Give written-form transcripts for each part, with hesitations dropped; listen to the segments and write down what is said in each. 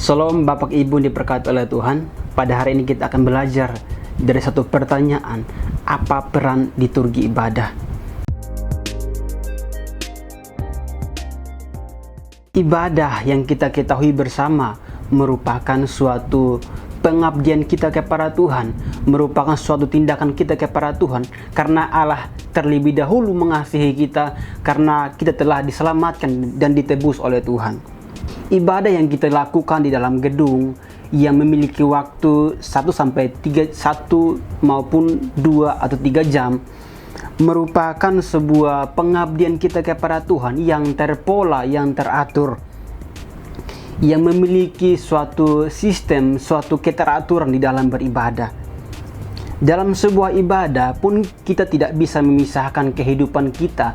Shalom Bapak Ibu diberkati oleh Tuhan. Pada hari ini kita akan belajar dari satu pertanyaan, apa peran liturgi ibadah? Ibadah yang kita ketahui bersama merupakan suatu pengabdian kita kepada Tuhan, merupakan suatu tindakan kita kepada Tuhan, karena Allah terlebih dahulu mengasihi kita, karena kita telah diselamatkan dan ditebus oleh Tuhan. Ibadah yang kita lakukan di dalam gedung yang memiliki waktu 1 maupun 2 atau 3 jam merupakan sebuah pengabdian kita kepada Tuhan yang terpola, yang teratur, yang memiliki suatu sistem, suatu keteraturan di dalam beribadah. Dalam sebuah ibadah pun kita tidak bisa memisahkan kehidupan kita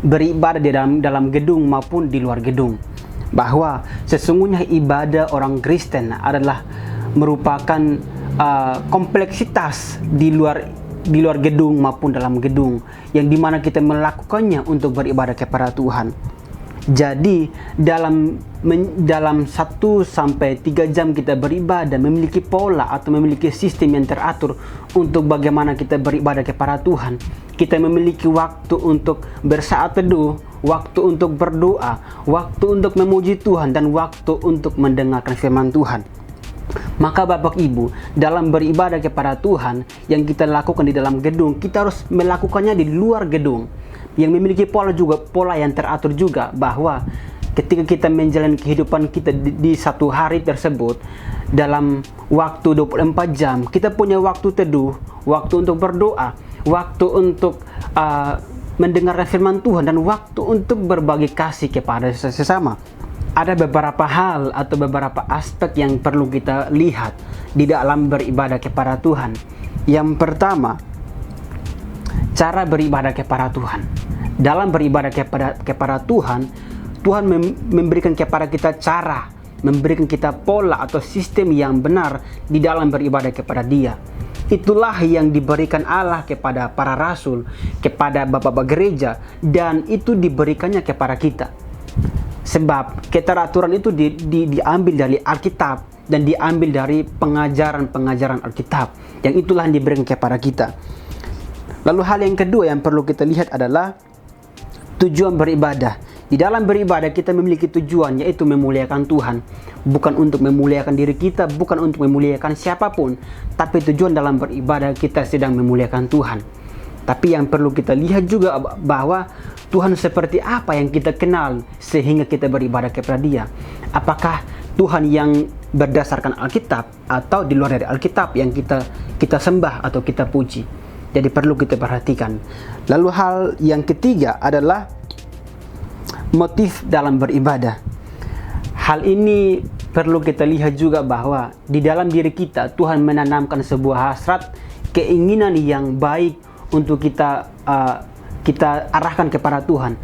beribadah di dalam gedung maupun di luar gedung. Bahwa sesungguhnya ibadah orang Kristen adalah merupakan kompleksitas di luar gedung maupun dalam gedung, yang dimana kita melakukannya untuk beribadah kepada Tuhan. Jadi dalam 1 sampai 3 jam kita beribadah memiliki pola atau memiliki sistem yang teratur untuk bagaimana kita beribadah kepada Tuhan. Kita memiliki waktu untuk bersaat teduh, waktu untuk berdoa, waktu untuk memuji Tuhan, dan waktu untuk mendengarkan firman Tuhan. Maka Bapak Ibu, dalam beribadah kepada Tuhan yang kita lakukan di dalam gedung, kita harus melakukannya di luar gedung, yang memiliki pola yang teratur juga, bahwa ketika kita menjalani kehidupan kita di satu hari tersebut, dalam waktu 24 jam, kita punya waktu teduh, waktu untuk berdoa, waktu untuk mendengar firman Tuhan, dan waktu untuk berbagi kasih kepada sesama. Ada beberapa hal atau beberapa aspek yang perlu kita lihat di dalam beribadah kepada Tuhan. Yang pertama, cara beribadah kepada Tuhan. Dalam beribadah kepada Tuhan, Tuhan memberikan kepada kita cara, memberikan kita pola atau sistem yang benar di dalam beribadah kepada Dia. Itulah yang diberikan Allah kepada para rasul, kepada bapak-bapak gereja, dan itu diberikannya kepada kita. Sebab keteraturan itu diambil dari Alkitab dan diambil dari pengajaran-pengajaran Alkitab, yang itulah yang diberikan kepada kita. Lalu hal yang kedua yang perlu kita lihat adalah tujuan beribadah. Di dalam beribadah kita memiliki tujuan, yaitu memuliakan Tuhan. Bukan untuk memuliakan diri kita, bukan untuk memuliakan siapapun, tapi tujuan dalam beribadah kita sedang memuliakan Tuhan. Tapi yang perlu kita lihat juga bahwa Tuhan seperti apa yang kita kenal sehingga kita beribadah kepada Dia. Apakah Tuhan yang berdasarkan Alkitab atau di luar dari Alkitab yang kita sembah atau kita puji. Jadi perlu kita perhatikan. Lalu hal yang ketiga adalah motif dalam beribadah. Hal ini perlu kita lihat juga bahwa di dalam diri kita Tuhan menanamkan sebuah hasrat, keinginan yang baik untuk kita arahkan kepada Tuhan.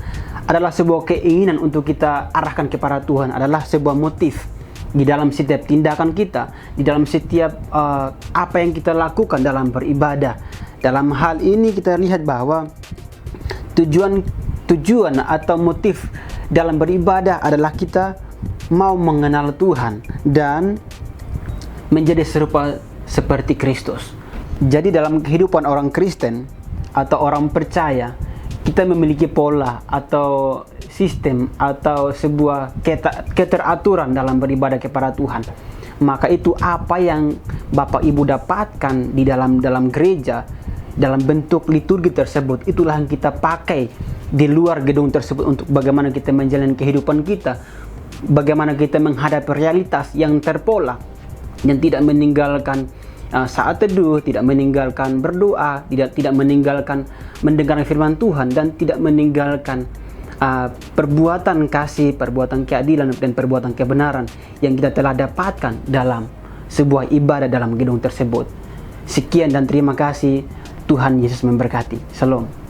Adalah sebuah keinginan untuk kita arahkan kepada Tuhan, adalah sebuah motif di dalam setiap tindakan kita, di dalam setiap apa yang kita lakukan dalam beribadah. Dalam hal ini kita lihat bahwa tujuan atau motif dalam beribadah adalah kita mau mengenal Tuhan dan menjadi serupa seperti Kristus. Jadi dalam kehidupan orang Kristen atau orang percaya, kita memiliki pola atau sistem atau sebuah keteraturan dalam beribadah kepada Tuhan. Maka itu apa yang Bapak Ibu dapatkan di dalam gereja, dalam bentuk liturgi tersebut, itulah yang kita pakai di luar gedung tersebut untuk bagaimana kita menjalani kehidupan kita, bagaimana kita menghadapi realitas yang terpola, yang tidak meninggalkan saat teduh, tidak meninggalkan berdoa, tidak meninggalkan mendengar firman Tuhan, dan tidak meninggalkan perbuatan kasih, perbuatan keadilan, dan perbuatan kebenaran yang kita telah dapatkan dalam sebuah ibadah dalam gedung tersebut. Sekian dan terima kasih. Tuhan Yesus memberkati. Shalom.